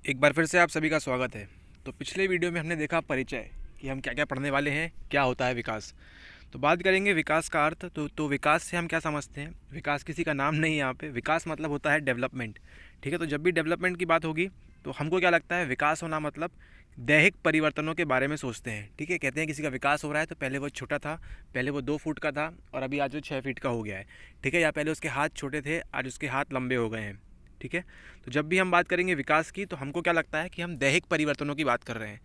एक बार फिर से आप सभी का स्वागत है। तो पिछले वीडियो में हमने देखा परिचय कि हम क्या क्या पढ़ने वाले हैं, क्या होता है विकास। तो बात करेंगे विकास का अर्थ। तो विकास से हम क्या समझते हैं। विकास किसी का नाम नहीं है यहाँ पे। विकास मतलब होता है डेवलपमेंट। ठीक है, तो जब भी डेवलपमेंट की बात होगी तो हमको क्या लगता है, विकास होना मतलब दैहिक परिवर्तनों के बारे में सोचते हैं। ठीक है, कहते हैं किसी का विकास हो रहा है तो पहले वो छोटा था, पहले वो 2 फुट का था और अभी आज वो 6 फीट का हो गया है। ठीक है, या पहले उसके हाथ छोटे थे, आज उसके हाथ लंबे हो गए हैं। ठीक है, तो जब भी हम बात करेंगे विकास की तो हमको क्या लगता है कि हम दैहिक परिवर्तनों की बात कर रहे हैं।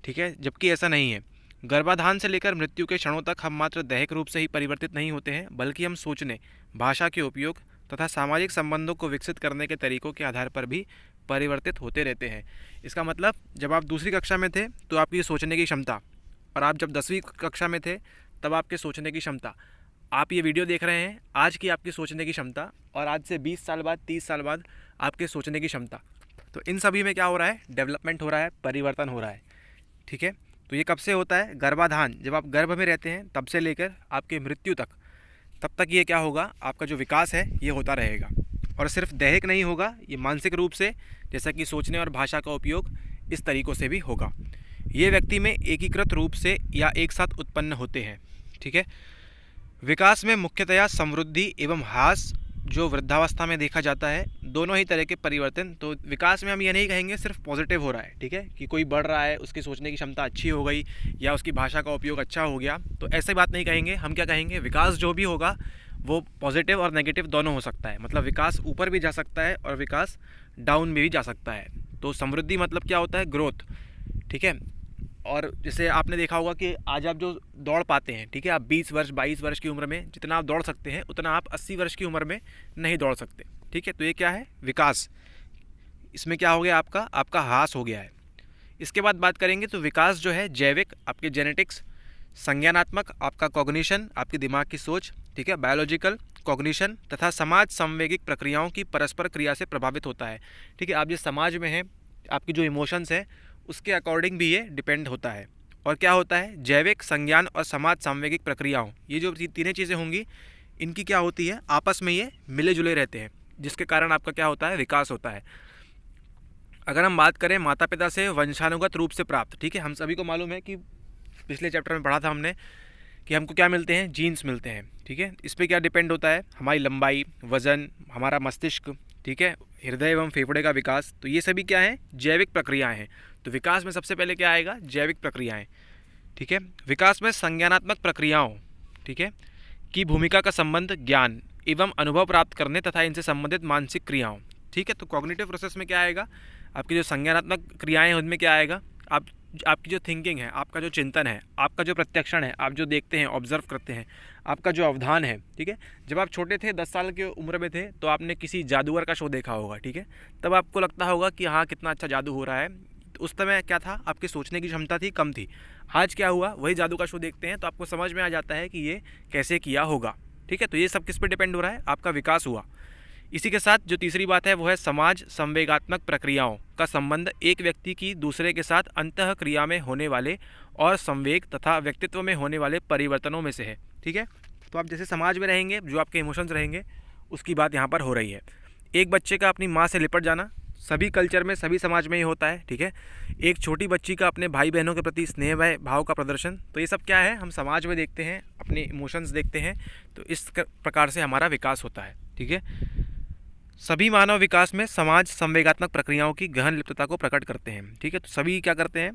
ठीक है, जबकि ऐसा नहीं है। गर्भाधान से लेकर मृत्यु के क्षणों तक हम मात्र दैहिक रूप से ही परिवर्तित नहीं होते हैं, बल्कि हम सोचने, भाषा के उपयोग तथा सामाजिक संबंधों को विकसित करने के तरीकों के आधार पर भी परिवर्तित होते रहते हैं। इसका मतलब जब आप दूसरी कक्षा में थे तो आपकी सोचने की क्षमता, और आप जब 10वीं कक्षा में थे तब आपके सोचने की क्षमता, आप ये वीडियो देख रहे हैं आज की आपकी सोचने की क्षमता, और आज से 20 साल बाद 30 साल बाद आपके सोचने की क्षमता, तो इन सभी में क्या हो रहा है, डेवलपमेंट हो रहा है, परिवर्तन हो रहा है। ठीक है, तो ये कब से होता है, गर्भाधान, जब आप गर्भ में रहते हैं तब से लेकर आपके मृत्यु तक, तब तक ये क्या होगा, आपका जो विकास है ये होता रहेगा। और सिर्फ दैहिक नहीं होगा, ये मानसिक रूप से, जैसा कि सोचने और भाषा का उपयोग इस तरीक़ों से भी होगा। ये व्यक्ति में एकीकृत रूप से या एक साथ उत्पन्न होते हैं। ठीक है, विकास में मुख्यतया समृद्धि एवं ह्रास जो वृद्धावस्था में देखा जाता है, दोनों ही तरह के परिवर्तन। तो विकास में हम ये नहीं कहेंगे सिर्फ पॉजिटिव हो रहा है, ठीक है, कि कोई बढ़ रहा है, उसकी सोचने की क्षमता अच्छी हो गई या उसकी भाषा का उपयोग अच्छा हो गया, तो ऐसी बात नहीं कहेंगे। हम क्या कहेंगे, विकास जो भी होगा वो पॉजिटिव और नेगेटिव दोनों हो सकता है। मतलब विकास ऊपर भी जा सकता है और विकास डाउन में भी जा सकता है। तो समृद्धि मतलब क्या होता है, ग्रोथ। ठीक है, और जैसे आपने देखा होगा कि आज आप जो दौड़ पाते हैं, ठीक है, आप 20 वर्ष 22 वर्ष की उम्र में जितना आप दौड़ सकते हैं उतना आप 80 वर्ष की उम्र में नहीं दौड़ सकते। ठीक है, तो ये क्या है, विकास। इसमें क्या हो गया, आपका ह्रास हो गया है। इसके बाद बात करेंगे तो विकास जो है जैविक, आपके जेनेटिक्स, संज्ञानात्मक, आपका कॉग्निशन, आपके दिमाग की सोच, ठीक है, बायोलॉजिकल कॉग्निशन, तथा समाज संवेगिक प्रक्रियाओं की परस्पर क्रिया से प्रभावित होता है। ठीक है, आप जिस समाज में हैं, आपकी जो इमोशंस है उसके अकॉर्डिंग भी ये डिपेंड होता है। और क्या होता है, जैविक, संज्ञान और समाज संवेगिक प्रक्रियाओं, ये जो तीनों चीज़ें होंगी, इनकी क्या होती है, आपस में ये मिले जुले रहते हैं, जिसके कारण आपका क्या होता है, विकास होता है। अगर हम बात करें माता पिता से वंशानुगत रूप से प्राप्त, ठीक है, हम सभी को मालूम है कि पिछले चैप्टर में पढ़ा था हमने कि हमको क्या मिलते हैं, जीन्स मिलते हैं। ठीक है, इस पर क्या डिपेंड होता है, हमारी लंबाई, वज़न, हमारा मस्तिष्क, ठीक है, हृदय एवं फेफड़े का विकास, तो ये सभी क्या है, जैविक प्रक्रियाएं हैं। तो विकास में सबसे पहले क्या आएगा, जैविक प्रक्रियाएं। ठीक है, विकास में संज्ञानात्मक प्रक्रियाओं, ठीक है, की भूमिका का संबंध ज्ञान एवं अनुभव प्राप्त करने तथा इनसे संबंधित मानसिक क्रियाओं। ठीक है, तो कॉग्निटिव प्रोसेस में क्या आएगा, आपकी जो संज्ञानात्मक क्रियाएं हैं उनमें क्या आएगा, आपकी जो थिंकिंग है, आपका जो चिंतन है, आपका जो प्रत्यक्षण है, आप जो देखते हैं, ऑब्जर्व करते हैं, आपका जो अवधान है। ठीक है, जब आप छोटे थे, 10 साल की उम्र में थे, तो आपने किसी जादूगर का शो देखा होगा। ठीक है, तब आपको लगता होगा कि हाँ कितना अच्छा जादू हो रहा है। तो उस समय क्या था, आपकी सोचने की क्षमता थी, कम थी। आज क्या हुआ, वही जादू का शो देखते हैं तो आपको समझ में आ जाता है कि ये कैसे किया होगा। ठीक है, तो ये सब किस पे डिपेंड हो रहा है, आपका विकास हुआ। इसी के साथ जो तीसरी बात है वो है समाज संवेगात्मक प्रक्रियाओं का संबंध एक व्यक्ति की दूसरे के साथ अंतः क्रिया में होने वाले और संवेग तथा व्यक्तित्व में होने वाले परिवर्तनों में से है। ठीक है, तो आप जैसे समाज में रहेंगे, जो आपके इमोशंस रहेंगे उसकी बात यहाँ पर हो रही है। एक बच्चे का अपनी माँ से लिपट जाना सभी कल्चर में, सभी समाज में ही होता है। ठीक है, एक छोटी बच्ची का अपने भाई बहनों के प्रति स्नेह भाव का प्रदर्शन, तो ये सब क्या है, हम समाज में देखते हैं, अपने इमोशंस देखते हैं, तो इस प्रकार से हमारा विकास होता है। ठीक है, सभी मानव विकास में समाज संवेगात्मक प्रक्रियाओं की गहन लिप्तता को प्रकट करते हैं। ठीक है, तो सभी क्या करते हैं,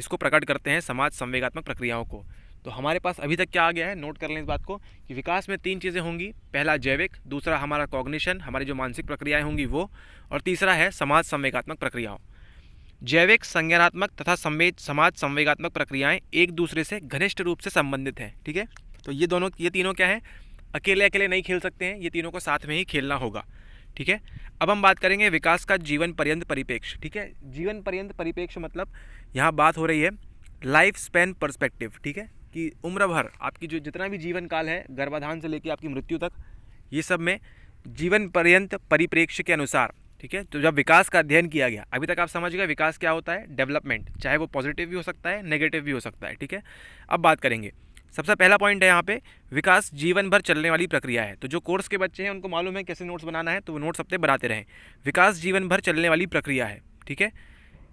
इसको प्रकट करते हैं, समाज संवेगात्मक प्रक्रियाओं को। तो हमारे पास अभी तक क्या आ गया है, नोट कर लें इस बात को कि विकास में 3 चीज़ें होंगी। पहला जैविक, दूसरा हमारा कॉग्निशन, हमारी जो मानसिक प्रक्रियाएं होंगी वो, और तीसरा है समाज संवेगात्मक प्रक्रियाओं। जैविक, संज्ञानात्मक तथा समाज संवेगात्मक प्रक्रियाएं एक दूसरे से घनिष्ठ रूप से संबंधित हैं। ठीक है, तो ये तीनों क्या है, अकेले अकेले नहीं खेल सकते हैं, ये तीनों को साथ में ही खेलना होगा। ठीक है, अब हम बात करेंगे विकास का जीवन पर्यंत परिप्रेक्ष्य। ठीक है, जीवन पर्यंत परिप्रेक्ष्य मतलब यहाँ बात हो रही है लाइफ स्पैन पर्सपेक्टिव। ठीक है, कि उम्र भर आपकी जो जितना भी जीवन काल है, गर्भाधान से लेकर आपकी मृत्यु तक, ये सब में जीवन पर्यंत परिप्रेक्ष्य के अनुसार। ठीक है, तो जब विकास का अध्ययन किया गया, अभी तक आप समझ गए विकास क्या होता है, डेवलपमेंट, चाहे वो पॉजिटिव भी हो सकता है, नेगेटिव भी हो सकता है। ठीक है, अब बात करेंगे, सबसे पहला पॉइंट है यहाँ पे, विकास जीवन भर चलने वाली प्रक्रिया है। तो जो कोर्स के बच्चे हैं उनको मालूम है कैसे नोट्स बनाना है, तो वो नोट्स अपने बनाते रहें। विकास जीवन भर चलने वाली प्रक्रिया है। ठीक है,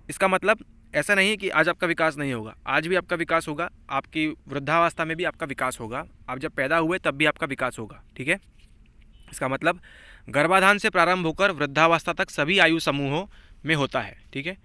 इसका मतलब ऐसा नहीं है कि आज आपका विकास नहीं होगा, आज भी आपका विकास होगा, आपकी वृद्धावस्था में भी आपका विकास होगा, आप जब पैदा हुए तब भी आपका विकास होगा। ठीक है, इसका मतलब गर्भाधान से प्रारंभ होकर वृद्धावस्था तक सभी आयु समूहों में होता है। ठीक है,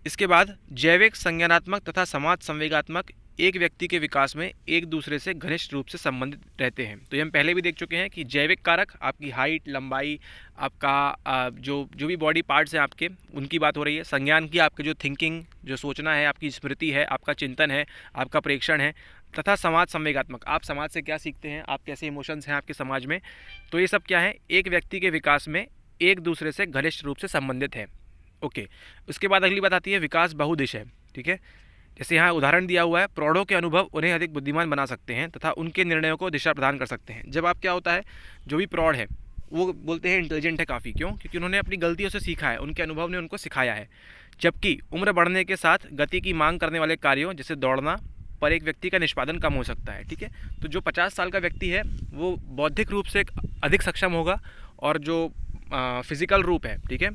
इसके बाद जैविक, संज्ञानात्मक तथा समाज संवेगात्मक एक व्यक्ति के विकास में एक दूसरे से घनिष्ठ रूप से संबंधित रहते हैं। तो ये हम पहले भी देख चुके हैं कि जैविक कारक आपकी हाइट, लंबाई, आपका जो भी बॉडी पार्ट्स हैं आपके, उनकी बात हो रही है। संज्ञान की आपके जो थिंकिंग, जो सोचना है, आपकी स्मृति है, आपका चिंतन है, आपका प्रेक्षण है, तथा समाज संवेगात्मक, आप समाज से क्या सीखते हैं, आप कैसे इमोशंस हैं आपके समाज में। तो ये सब क्या है, एक व्यक्ति के विकास में एक दूसरे से घनिष्ठ रूप से संबंधित है। ओके, उसके बाद अगली बात आती है विकास बहुदिश है। ठीक है, जैसे यहाँ उदाहरण दिया हुआ है, प्रौढ़ों के अनुभव उन्हें अधिक बुद्धिमान बना सकते हैं तथा उनके निर्णयों को दिशा प्रदान कर सकते हैं। जब आप क्या होता है, जो भी प्रौढ़ है वो बोलते हैं इंटेलिजेंट है काफ़ी, क्यों? क्योंकि उन्होंने अपनी गलतियों से सीखा है, उनके अनुभव ने उनको सिखाया है। जबकि उम्र बढ़ने के साथ गति की मांग करने वाले कार्यों जैसे दौड़ना पर एक व्यक्ति का निष्पादन कम हो सकता है। ठीक है, तो जो 50 साल का व्यक्ति है वो बौद्धिक रूप से अधिक सक्षम होगा, और जो फिजिकल रूप है, ठीक है,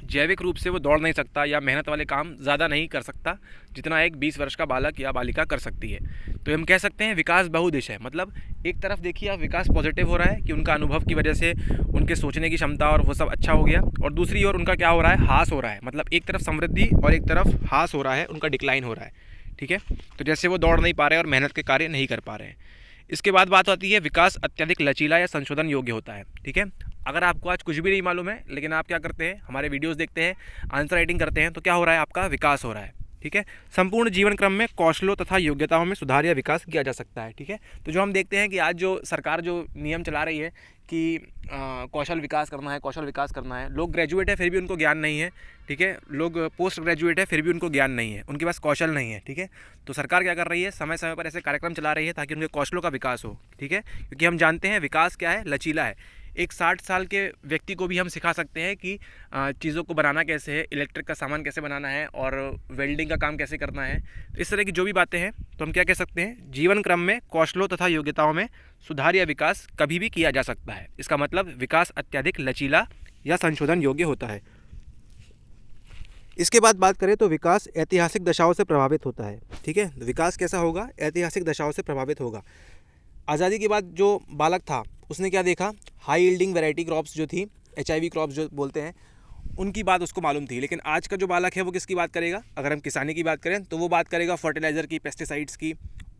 जैविक रूप से वो दौड़ नहीं सकता या मेहनत वाले काम ज़्यादा नहीं कर सकता जितना एक 20 वर्ष का बालक या बालिका कर सकती है। तो हम कह सकते हैं विकास बहुदिश है। मतलब एक तरफ देखिए आप, विकास पॉजिटिव हो रहा है कि उनका अनुभव की वजह से उनके सोचने की क्षमता और वो सब अच्छा हो गया, और दूसरी ओर उनका क्या हो रहा है, ह्रास हो रहा है। मतलब एक तरफ समृद्धि और एक तरफ ह्रास हो रहा है, उनका डिक्लाइन हो रहा है। ठीक है, तो जैसे वो दौड़ नहीं पा रहे और मेहनत के कार्य नहीं कर पा रहे हैं। इसके बाद बात आती है विकास अत्यधिक लचीला या संशोधन योग्य होता है। ठीक है, अगर आपको आज कुछ भी नहीं मालूम है लेकिन आप क्या करते हैं, हमारे वीडियोस देखते हैं, आंसर राइटिंग करते हैं, तो क्या हो रहा है, आपका विकास हो रहा है। ठीक है, संपूर्ण जीवन क्रम में कौशलों तथा योग्यताओं में सुधार या विकास किया जा सकता है। ठीक है, तो जो हम देखते हैं कि आज जो सरकार जो नियम चला रही है कि कौशल विकास करना है, कौशल विकास करना है, लोग ग्रेजुएट है फिर भी उनको ज्ञान नहीं है। ठीक है, लोग पोस्ट ग्रेजुएट है फिर भी उनको ज्ञान नहीं है, उनके पास कौशल नहीं है। ठीक है, तो सरकार क्या कर रही है, समय समय पर ऐसे कार्यक्रम चला रही है ताकि उनके कौशलों का विकास हो। ठीक है, क्योंकि हम जानते हैं विकास क्या है, लचीला है। एक 60 साल के व्यक्ति को भी हम सिखा सकते हैं कि चीज़ों को बनाना कैसे है, इलेक्ट्रिक का सामान कैसे बनाना है, और वेल्डिंग का काम कैसे करना है। तो इस तरह की जो भी बातें हैं, तो हम क्या कह सकते हैं, जीवन क्रम में कौशलों तथा योग्यताओं में सुधार या विकास कभी भी किया जा सकता है। इसका मतलब विकास अत्यधिक लचीला या संशोधन योग्य होता है। इसके बाद बात करें तो विकास ऐतिहासिक दशाओं से प्रभावित होता है। ठीक है, विकास कैसा होगा, ऐतिहासिक दशाओं से प्रभावित होगा। आज़ादी के बाद जो बालक था उसने क्या देखा, हाई यील्डिंग वैरायटी क्रॉप्स जो थी, HIV क्रॉप्स जो बोलते हैं, उनकी बात उसको मालूम थी। लेकिन आज का जो बालक है वो किसकी बात करेगा, अगर हम किसानी की बात करें तो वो बात करेगा फर्टिलाइज़र की, पेस्टिसाइड्स की,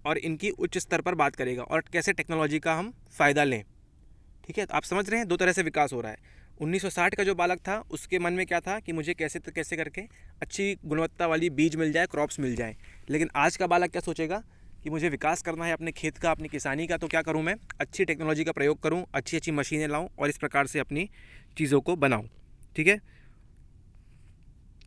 और इनकी उच्च स्तर पर बात करेगा, और कैसे टेक्नोलॉजी का हम फ़ायदा लें। ठीक है, तो आप समझ रहे हैं, दो तरह से विकास हो रहा है। 1960 का जो बालक था उसके मन में क्या था कि मुझे कैसे तो कैसे करके अच्छी गुणवत्ता वाली बीज मिल जाए, क्रॉप्स मिल जाए। लेकिन आज का बालक क्या सोचेगा कि मुझे विकास करना है अपने खेत का, अपनी किसानी का, तो क्या करूं, मैं अच्छी टेक्नोलॉजी का प्रयोग करूं, अच्छी अच्छी मशीनें लाऊं और इस प्रकार से अपनी चीज़ों को बनाऊं। ठीक है,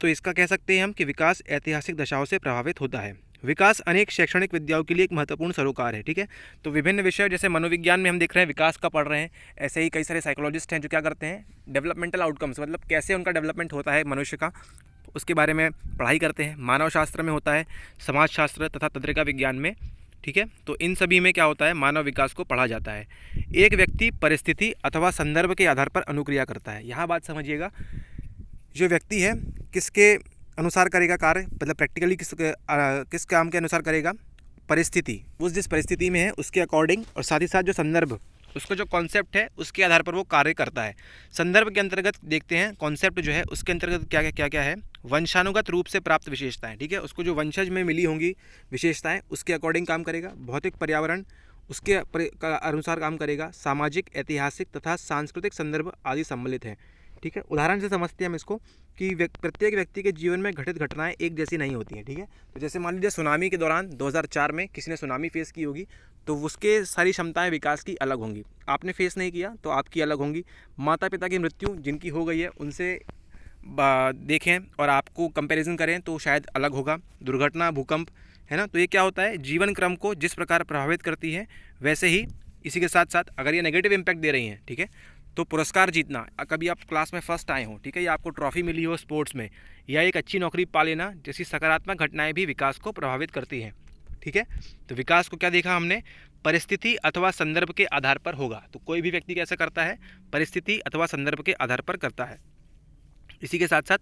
तो इसका कह सकते हैं हम कि विकास ऐतिहासिक दशाओं से प्रभावित होता है। विकास अनेक शैक्षणिक विद्याओं के लिए एक महत्वपूर्ण सरोकार है। ठीक है, तो विभिन्न विषय जैसे मनोविज्ञान में हम देख रहे हैं विकास का पढ़ रहे हैं, ऐसे ही कई सारे साइकोलॉजिस्ट हैं जो क्या करते हैं, डेवलपमेंटल आउटकम्स, मतलब कैसे उनका डेवलपमेंट होता है मनुष्य का, उसके बारे में पढ़ाई करते हैं। मानव शास्त्र में होता है, समाजशास्त्र तथा तंत्रिका विज्ञान में। ठीक है, तो इन सभी में क्या होता है, मानव विकास को पढ़ा जाता है। एक व्यक्ति परिस्थिति अथवा संदर्भ के आधार पर अनुक्रिया करता है। यहाँ बात समझिएगा, जो व्यक्ति है किसके अनुसार करेगा कार्य, मतलब प्रैक्टिकली किस काम के अनुसार करेगा, परिस्थिति, उस जिस परिस्थिति में है उसके अकॉर्डिंग, और साथ ही साथ जो संदर्भ, उसका जो कॉन्सेप्ट है उसके आधार पर वो कार्य करता है। संदर्भ के अंतर्गत देखते हैं, कॉन्सेप्ट जो है उसके अंतर्गत क्या क्या है, वंशानुगत रूप से प्राप्त विशेषताएं। ठीक है, उसको जो वंशज में मिली होंगी विशेषताएं उसके अकॉर्डिंग काम करेगा। भौतिक पर्यावरण उसके अनुसार काम करेगा। सामाजिक, ऐतिहासिक तथा सांस्कृतिक संदर्भ आदि सम्मिलित हैं। ठीक है, उदाहरण से समझते हैं हम इसको कि प्रत्येक व्यक्ति के जीवन में घटित घटनाएं एक जैसी नहीं होती हैं। ठीक है, तो जैसे मान लीजिए सुनामी के दौरान 2004 में किसी ने सुनामी फेस की होगी, तो उसके सारी क्षमताएं विकास की अलग होंगी। आपने फेस नहीं किया तो आपकी अलग होंगी। माता पिता की मृत्यु जिनकी हो गई है उनसे देखें और आपको कंपैरिजन करें तो शायद अलग होगा। दुर्घटना, भूकंप, है ना, तो ये क्या होता है, जीवन क्रम को जिस प्रकार प्रभावित करती है वैसे ही इसी के साथ साथ अगर ये नेगेटिव इम्पैक्ट दे रही हैं, ठीक है, तो पुरस्कार जीतना, कभी आप क्लास में फर्स्ट आए हो, ठीक है, या आपको ट्रॉफी मिली हो स्पोर्ट्स में, या एक अच्छी नौकरी पा लेना जैसी सकारात्मक घटनाएं भी विकास को प्रभावित करती हैं। ठीक है, तो विकास को क्या देखा हमने, परिस्थिति अथवा संदर्भ के आधार पर होगा। तो कोई भी व्यक्ति कैसे करता है, परिस्थिति अथवा संदर्भ के आधार पर करता है। इसी के साथ साथ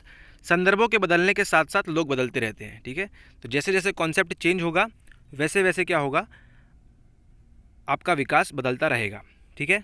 संदर्भों के बदलने के साथ साथ लोग बदलते रहते हैं, ठीक है। तो जैसे जैसे कॉन्सेप्ट चेंज होगा वैसे वैसे क्या होगा, आपका विकास बदलता रहेगा, ठीक है।